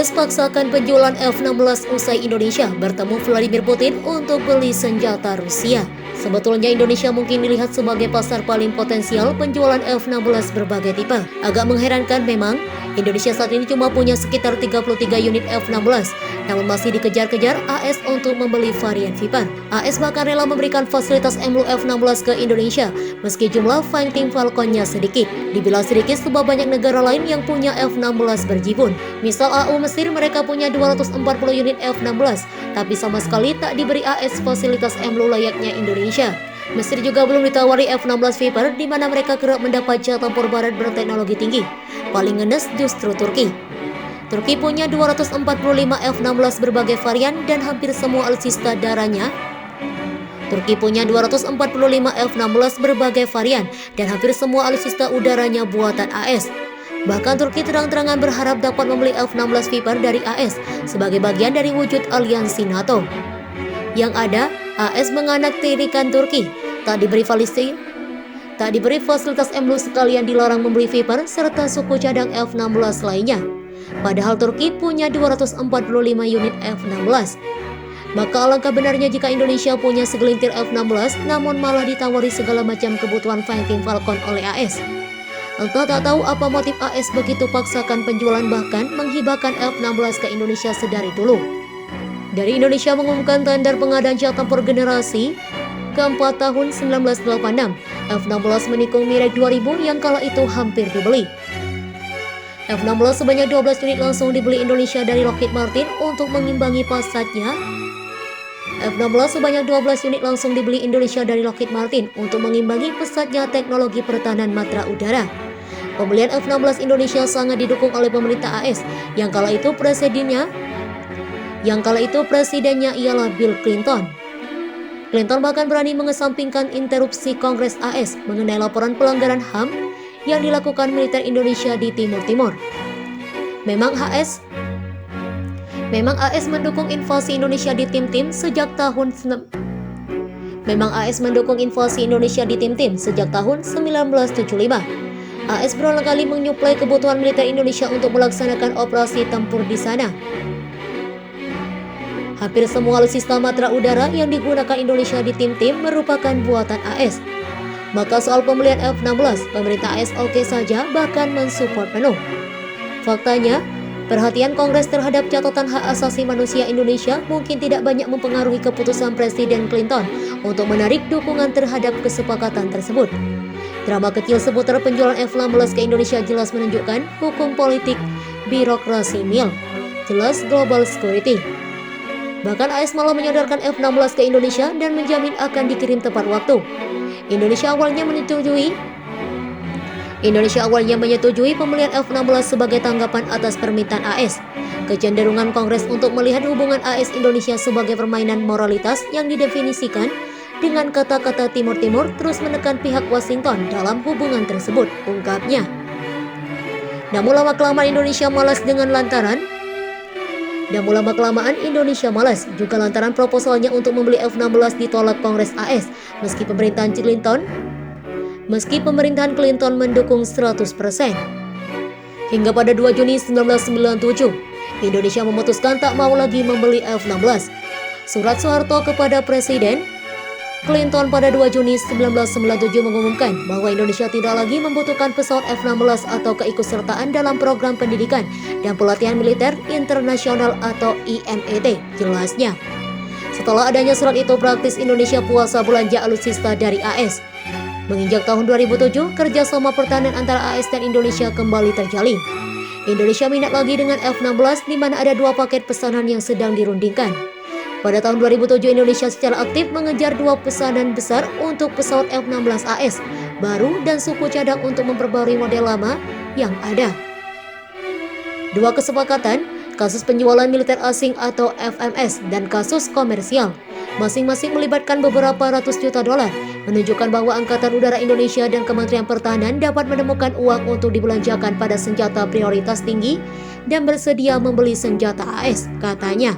AS paksakan penjualan F-16 usai Indonesia bertemu Vladimir Putin untuk beli senjata Rusia. Sebetulnya Indonesia mungkin dilihat sebagai pasar paling potensial penjualan F-16 berbagai tipe. Agak mengherankan memang, Indonesia saat ini cuma punya sekitar 33 unit F-16, namun masih dikejar-kejar AS untuk membeli varian Viper. AS bahkan rela memberikan fasilitas MLU F-16 ke Indonesia, meski jumlah Fighting Falcon-nya sedikit. Dibilang sedikit sebab banyak negara lain yang punya F-16 berjibun. Misal AU Mesir, mereka punya 240 unit F-16, tapi sama sekali tak diberi AS fasilitas MLU layaknya Indonesia. Mesir juga belum ditawari F-16 Viper, di mana mereka kerap mendapat jat tempur barat berteknologi tinggi. Paling ngenes justru Turki. Turki punya 245 F-16 berbagai varian dan hampir semua alutsista darahnya. Turki punya 245 F-16 berbagai varian dan hampir semua alutsista udaranya buatan AS. Bahkan Turki terang-terangan berharap dapat membeli F-16 Viper dari AS sebagai bagian dari wujud aliansi NATO. Yang ada, AS menganaktirikan Turki, tak diberi fasilitas MLU sekalian dilarang membeli Viper serta suku cadang F-16 lainnya. Padahal Turki punya 245 unit F-16. Maka alangkah benarnya jika Indonesia punya segelintir F-16 namun malah ditawari segala macam kebutuhan Fighting Falcon oleh AS. Entah tak tahu apa motif AS begitu paksakan penjualan, bahkan menghibahkan F-16 ke Indonesia sedari dulu. Dari Indonesia mengumumkan tender pengadaan jat tempur generasi keempat tahun 1986, F-16 menikung Mirage 2000 yang kala itu hampir dibeli. F-16 sebanyak 12 unit langsung dibeli Indonesia dari Lockheed Martin untuk mengimbangi pasarnya. F-16 sebanyak 12 unit langsung dibeli Indonesia dari Lockheed Martin untuk mengimbangi pesatnya teknologi pertahanan matra udara. Pembelian F-16 Indonesia sangat didukung oleh pemerintah AS yang kala itu presidennya ialah Bill Clinton. Clinton bahkan berani mengesampingkan interupsi Kongres AS mengenai laporan pelanggaran HAM yang dilakukan militer Indonesia di Timur Timur. Memang AS mendukung invasi Indonesia di tim-tim sejak tahun 1975. AS berulang kali menyuplai kebutuhan militer Indonesia untuk melaksanakan operasi tempur di sana. Hampir semua alutsista matra udara yang digunakan Indonesia di tim-tim merupakan buatan AS. Maka soal pembelian F-16, pemerintah AS oke saja, bahkan mensupport penuh. Faktanya, perhatian Kongres terhadap catatan hak asasi manusia Indonesia mungkin tidak banyak mempengaruhi keputusan Presiden Clinton untuk menarik dukungan terhadap kesepakatan tersebut. Drama kecil seputar penjualan F-16 ke Indonesia jelas menunjukkan hukum politik birokrasi mil, jelas global security. Bahkan AS malah menyodorkan F-16 ke Indonesia dan menjamin akan dikirim tepat waktu. Indonesia awalnya menyetujui pembelian F-16 sebagai tanggapan atas permintaan AS. Kecenderungan Kongres untuk melihat hubungan AS Indonesia sebagai permainan moralitas yang didefinisikan dengan kata-kata Timur-Timur terus menekan pihak Washington dalam hubungan tersebut, ungkapnya. Namun lama-kelamaan Indonesia malas juga lantaran proposalnya untuk membeli F-16 ditolak Kongres AS meski pemerintahan Clinton mendukung 100%. Hingga pada 2 Juni 1997, Indonesia memutuskan tak mau lagi membeli F-16. Surat Soeharto kepada Presiden Clinton pada 2 Juni 1997 mengumumkan bahwa Indonesia tidak lagi membutuhkan pesawat F-16 atau keikutsertaan dalam program pendidikan dan pelatihan militer internasional atau IMET, jelasnya. Setelah adanya surat itu, praktis Indonesia puasa belanja alutsista dari AS. Menginjak tahun 2007, kerjasama pertahanan antara AS dan Indonesia kembali terjalin. Indonesia minat lagi dengan F-16, di mana ada 2 paket pesanan yang sedang dirundingkan. Pada tahun 2007, Indonesia secara aktif mengejar 2 pesanan besar untuk pesawat F-16 AS baru dan suku cadang untuk memperbarui model lama yang ada. 2 kesepakatan, kasus penjualan militer asing atau FMS dan kasus komersial, masing-masing melibatkan beberapa ratus juta dolar, menunjukkan bahwa Angkatan Udara Indonesia dan Kementerian Pertahanan dapat menemukan uang untuk dibelanjakan pada senjata prioritas tinggi dan bersedia membeli senjata AS, katanya.